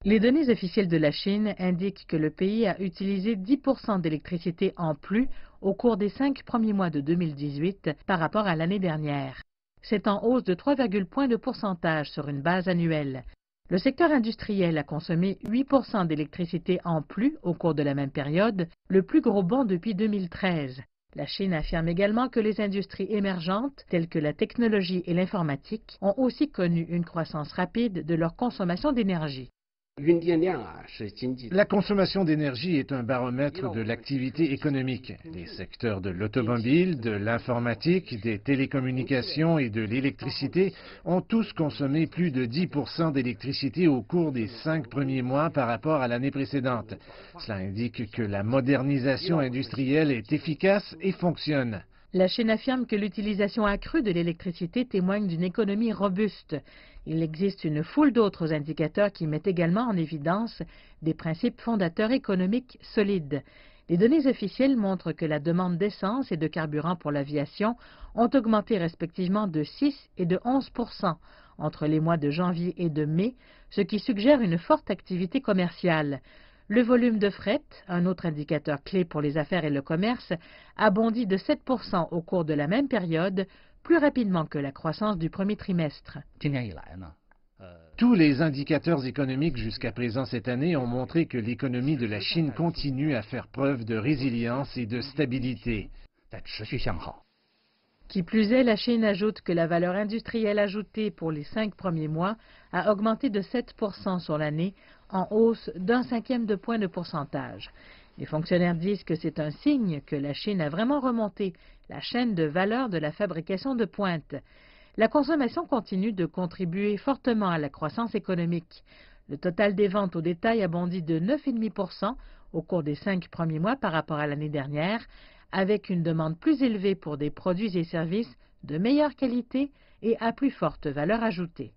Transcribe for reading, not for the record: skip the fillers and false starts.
Les données officielles de la Chine indiquent que le pays a utilisé 10% d'électricité en plus au cours des 5 premiers mois de 2018 par rapport à l'année dernière. C'est en hausse de 3,1 points de pourcentage sur une base annuelle. Le secteur industriel a consommé 8% d'électricité en plus au cours de la même période, le plus gros bond depuis 2013. La Chine affirme également que les industries émergentes, telles que la technologie et l'informatique, ont aussi connu une croissance rapide de leur consommation d'énergie. La consommation d'énergie est un baromètre de l'activité économique. Les secteurs de l'automobile, de l'informatique, des télécommunications et de l'électricité ont tous consommé plus de 10% d'électricité au cours des 5 premiers mois par rapport à l'année précédente. Cela indique que la modernisation industrielle est efficace et fonctionne. La Chine affirme que l'utilisation accrue de l'électricité témoigne d'une économie robuste. Il existe une foule d'autres indicateurs qui mettent également en évidence des principes fondateurs économiques solides. Les données officielles montrent que la demande d'essence et de carburant pour l'aviation ont augmenté respectivement de 6 et de 11% entre les mois de janvier et de mai, ce qui suggère une forte activité commerciale. Le volume de fret, un autre indicateur clé pour les affaires et le commerce, a bondi de 7% au cours de la même période, plus rapidement que la croissance du premier trimestre. Tous les indicateurs économiques jusqu'à présent cette année ont montré que l'économie de la Chine continue à faire preuve de résilience et de stabilité. Qui plus est, la Chine ajoute que la valeur industrielle ajoutée pour les 5 premiers mois a augmenté de 7% sur l'année, en hausse d'1/5 de point de pourcentage. Les fonctionnaires disent que c'est un signe que la Chine a vraiment remonté la chaîne de valeur de la fabrication de pointe. La consommation continue de contribuer fortement à la croissance économique. Le total des ventes au détail a bondi de 9,5% au cours des 5 premiers mois par rapport à l'année dernière, avec une demande plus élevée pour des produits et services de meilleure qualité et à plus forte valeur ajoutée.